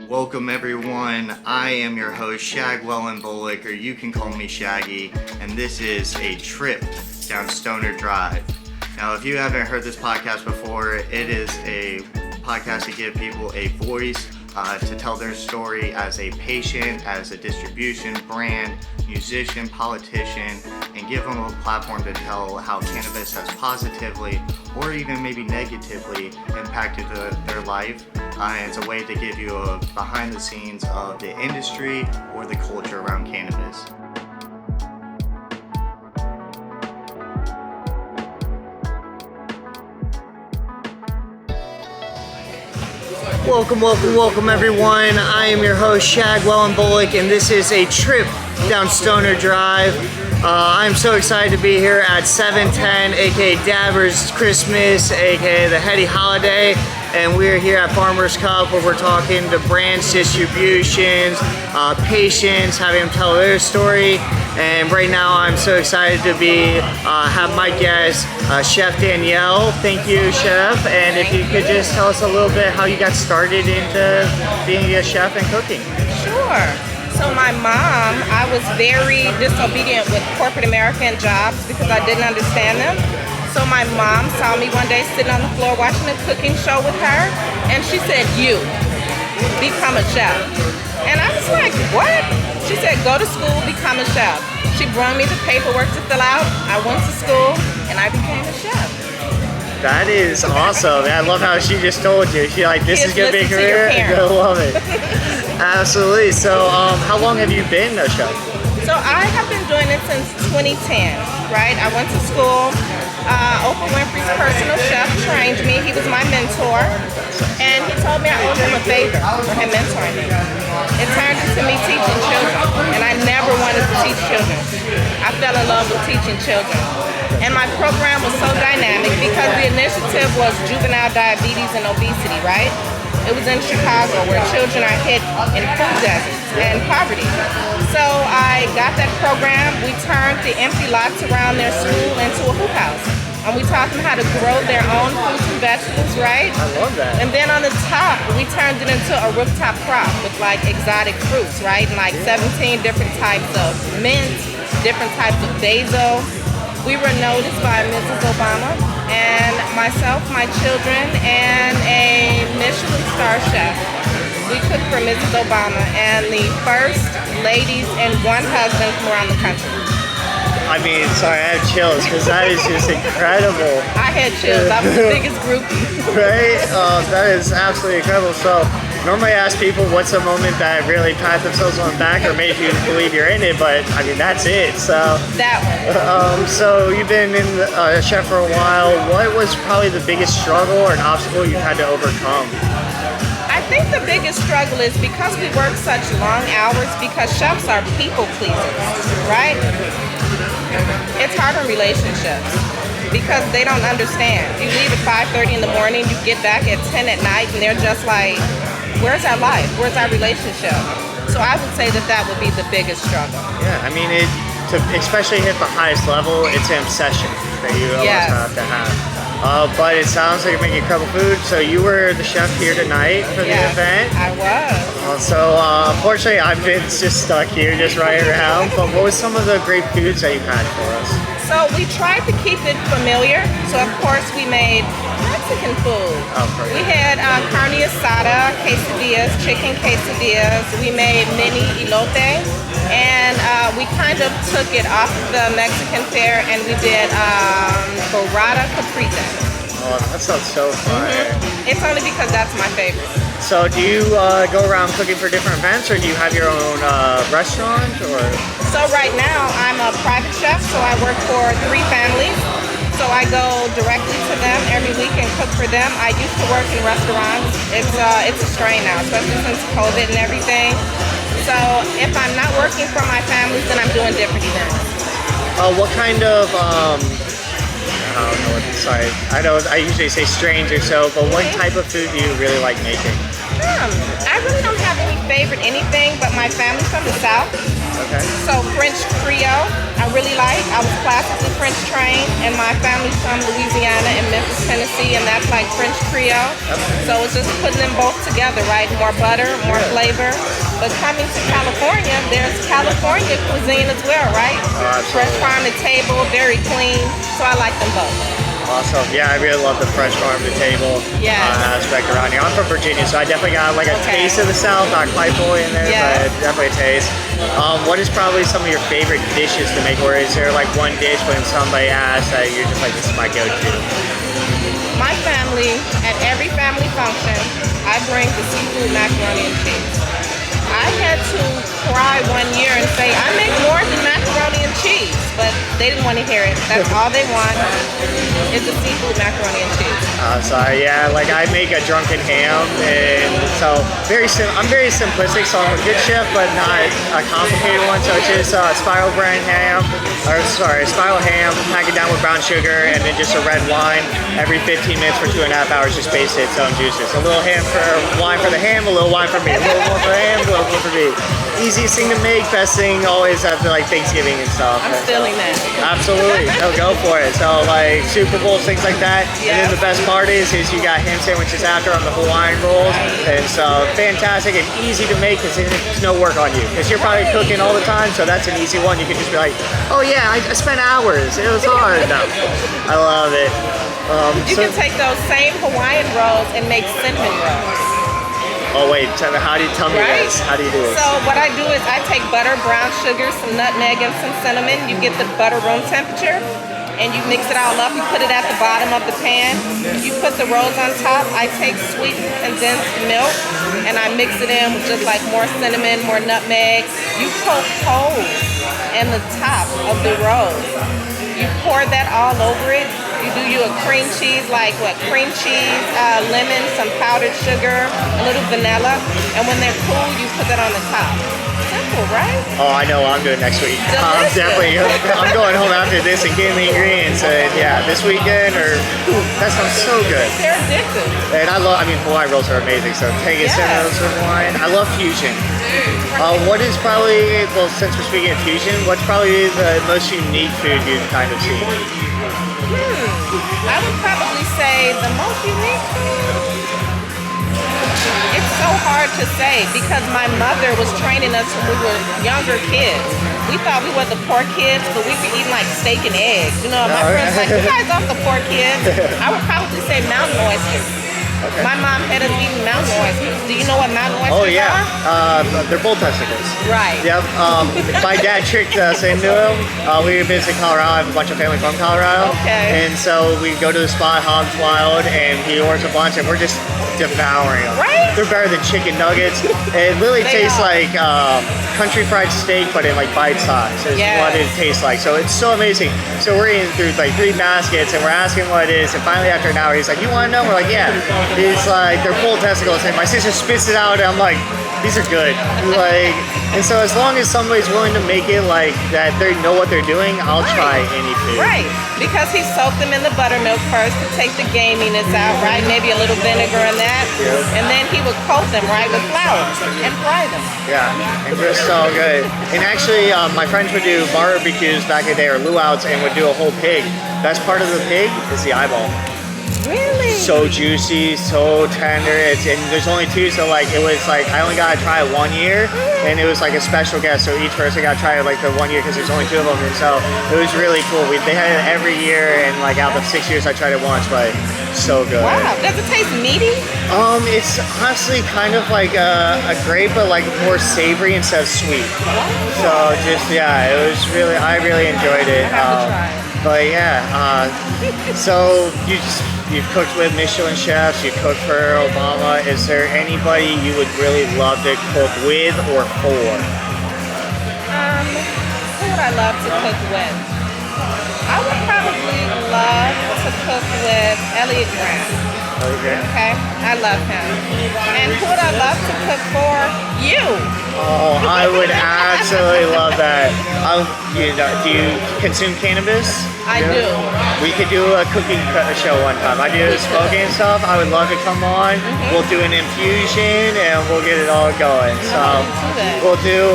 Welcome everyone, I am your host Shagwell and Bullock, or you can call me Shaggy, and this is a trip down Stoner Drive. Now if you haven't heard this podcast before, it is a podcast to give people a voice to tell their story as a patient, as a distribution, brand, musician, politician, and give them a platform to tell how cannabis has positively or even maybe negatively impacted their life. And it's a way to give you a behind the scenes of the industry or the culture around cannabis. Welcome everyone. I am your host Shagwell and Bullock, and this is a trip down Stoner Drive. I'm so excited to be here at 710, aka Dabbers Christmas, aka the Heady Holiday, and we're here at Farmers Cup where we're talking to brands, distributions, patients, having them tell their story. And right now I'm so excited to have my guest, Chef Danyale. Thank you, Chef. And if you could just tell us a little bit how you got started into being a chef and cooking. Sure. So my mom, I was very disobedient with corporate American jobs because I didn't understand them. So my mom saw me one day sitting on the floor watching a cooking show with her, and she said, "You become a chef." And I was like, "What?" She said, "Go to school, become a chef." She brought me the paperwork to fill out. I went to school and I became a chef. That is awesome. I love how she just told you. She's like, this is going to be a career. I love it. Absolutely. So how long have you been a chef? So I have been doing it since 2010, right? I went to school. Oprah Winfrey's personal chef trained me. He was my mentor. And he told me I owed him a favor for him mentoring me. It turned into me teaching children. And I never wanted to teach children. I fell in love with teaching children. And my program was so dynamic because the initiative was juvenile diabetes and obesity, right? It was in Chicago where children are hit in food deserts and poverty. So I got that program. We turned the empty lots around their school into a hoop house. And we taught them how to grow their own fruits and vegetables, right? I love that. And then on the top, we turned it into a rooftop crop with like exotic fruits, right? And like 17 different types of mint, different types of basil. We were noticed by Mrs. Obama and myself, my children, and a Michelin star chef. We cooked for Mrs. Obama and the first ladies and one husband from around the country. I mean, sorry, I have chills because that is just incredible. I had chills. I was the biggest groupie. Right? That is absolutely incredible. So normally I ask people what's a moment that really pat themselves on the back or made you believe you're in it, but I mean, that's it. So that one. So you've been in a chef for a while. What was probably the biggest struggle or an obstacle you had to overcome? I think the biggest struggle is because we work such long hours, because chefs are people pleasers, right? It's hard on relationships because they don't understand. You leave at 5:30 in the morning, you get back at 10 at night, and they're just like, where's our life? Where's our relationship? So I would say that would be the biggest struggle. Yeah, I mean, to especially hit the highest level, it's an obsession that you almost have to have. But it sounds like you're making incredible food. So you were the chef here tonight for the event. I was. So unfortunately, I've been just stuck here, just right around. But what was some of the great foods that you had for us? So we tried to keep it familiar. So of course we made Mexican food. We had carne asada, quesadillas, chicken quesadillas. We made mini elote. And we kind of took it off the Mexican fare and we did burrata caprita. Oh, that sounds so fun. It's only because that's my favorite. So do you go around cooking for different events, or do you have your own restaurant? Or? So right now I'm a private chef, so I work for 3 families. So I go directly to them every week and cook for them. I used to work in restaurants. It's a strain now, especially since COVID and everything. So if I'm not working for my families, then I'm doing different events. What kind of I don't know what to say. I know I usually say strange or so, but what type of food do you really like making? I really don't have any favorite anything, but my family's from the South. Okay. So French Creole, I really like. I was classically French trained, and my family's from Louisiana and Memphis, Tennessee, and that's like French Creole. So it's just putting them both together, right? More butter, more flavor. But coming to California, there's California cuisine as well, right? Fresh farm to table, very clean. So I like them both. Awesome. Yeah, I really love the fresh farm to table aspect around here. I'm from Virginia, so I definitely got like a taste of the South, not quite fully in there, but definitely a taste. What is probably some of your favorite dishes to make, or is there like one dish when somebody asks that you're just like, this is my go-to? My family, at every family function, I bring the seafood macaroni and cheese. I had to cry one year and say, I make more than macaroni and cheese, but they didn't want to hear it. That's all they want is the seafood macaroni and cheese. Sorry, yeah, like I make a drunken ham, and so I'm very simplistic, so I'm a good chef, but not a complicated one. So it's just spiral ham, pack it down with brown sugar, and then just a red wine every 15 minutes for 2.5 hours, just base its own juices. A little wine for the ham, a little wine for me, a little more for the ham, a little more for me. Easiest thing to make, best thing always after like Thanksgiving and stuff. I'm stealing that. Absolutely, no, go for it. So like Super Bowls, things like that. And then the best part is you got ham sandwiches after on the Hawaiian rolls, and so fantastic and easy to make because there's no work on you because you're probably cooking all the time. So that's an easy one. You can just be like, oh yeah, I spent hours. It was hard. No, I love it. You can take those same Hawaiian rolls and make cinnamon rolls. Oh wait, how do you tell me this? How do you do it? So what I do is I take butter, brown sugar, some nutmeg, and some cinnamon. You get the butter room temperature, and you mix it all up. You put it at the bottom of the pan. You put the rolls on top. I take sweetened condensed milk, and I mix it in with just like more cinnamon, more nutmeg. You poke holes in the top of the rolls. You pour that all over it. You do you a cream cheese, like what? Cream cheese, lemon, some powdered sugar, a little vanilla, and when they're cool, you put that on the top. Simple, right? Oh, I know what I'm doing next week. I'm going home after this and getting the ingredients. And yeah, this weekend that sounds so good. They're addictive. And Hawaiian rolls are amazing. So taking cinnamon with Hawaiian. I love fusion. What is probably, since we're speaking of fusion, what's probably the most unique food you've kind of seen? I would probably say the most unique food. It's so hard to say because my mother was training us when we were younger kids. We thought we were the poor kids, but we were eating like steak and eggs. You know, my friends like, you guys aren't the poor kids. I would probably say mountain oysters. Okay. My mom had us eating mountain oysters. Do you know what mountain oysters are? Oh yeah, they're bull testicles. Right. Yep. My dad tricked us into them. We were visiting Colorado. I have a bunch of family from Colorado. Okay. And so we go to the spot, Hogs Wild, and he orders a bunch, and we're just devouring them. Right. They're better than chicken nuggets. It really tastes like country fried steak, but in like bite size. Is what it tastes like. So it's so amazing. So we're eating through like 3 baskets, and we're asking what it is, and finally after an hour, he's like, "You want to know?" We're like, "Yeah." He's like, "They're bull testicles," and my sister spits it out, and I'm like, "These are good." Like, and so as long as somebody's willing to make it like that, they know what they're doing, I'll try any food. Right, because he soaked them in the buttermilk first to take the gaminess out, right? Maybe a little vinegar in that, and then he would coat them right with flour and fry them. Yeah, and they're so good. And actually, my friends would do barbecues back in the day or luau's and would do a whole pig. Best part of the pig is the eyeball. Really? So juicy, so tender. And there's only 2, so like it was like I only got to try it 1 year, and it was like a special guest. So each person got to try it like the 1 year because there's only 2 of them, and so it was really cool. They had it every year, and like out of 6 years, I tried it once, but so good. Wow, does it taste meaty? It's honestly kind of like a grape, but like more savory instead of sweet. So just it was really, I really enjoyed it. But yeah, so you've cooked with Michelin chefs, you cooked for Obama. Is there anybody you would really love to cook with or for? Who would I love to cook with? I would probably love to cook with Elliot Grant. Okay. I love him. And who would I love to cook for you. Oh, I would absolutely love that. Do you consume cannabis? I do. We could do a cooking show one time. I do smoking and stuff. I would love to come on. We'll do an infusion and we'll get it all going. So we'll do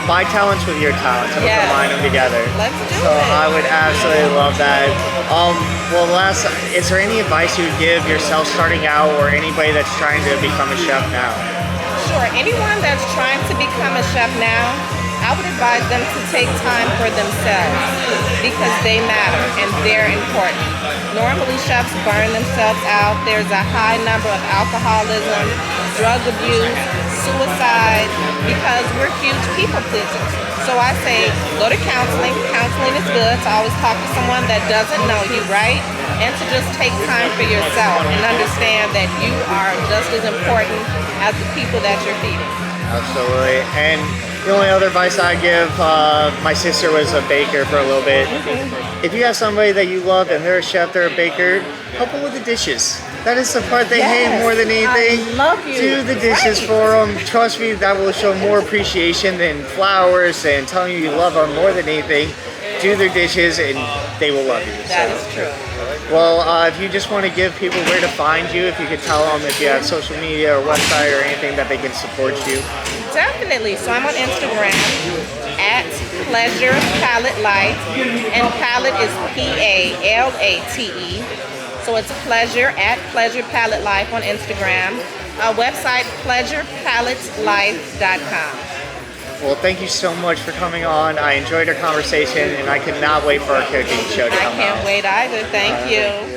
my talents with your talents and we'll combine them together. Let's do So it. I would absolutely love that. Well, is there any advice you would give yourself starting out or anybody that's trying to become a chef now? Sure. Anyone that's trying to become a chef now, I would advise them to take time for themselves because they matter and they're important. Normally, chefs burn themselves out. There's a high number of alcoholism, drug abuse, suicide, because we're huge people pleasers. So I say, go to counseling. Counseling is good to always talk to someone that doesn't know you, right? And to just take time for yourself and understand that you are just as important as the people that you're feeding. Absolutely. And the only other advice I give, my sister was a baker for a little bit. If you have somebody that you love and they're a chef, they're a baker, help them with the dishes. That is the part they hate more than anything. I love you. Do the dishes for them. Trust me, that will show more appreciation than flowers and telling you love them more than anything. Do their dishes and they will love you. That is true. Well, if you just want to give people where to find you, if you could tell them if you have social media or website or anything that they can support you. Definitely. So I'm on Instagram at Pleasure Palette Life, and palette is P-A-L-A-T-E. So it's pleasure at Pleasure Palette Life on Instagram. Our website, pleasurepaletelife.com. Well, thank you so much for coming on. I enjoyed our conversation, and I could not wait for our cooking show to come out. I can't wait either. Thank you.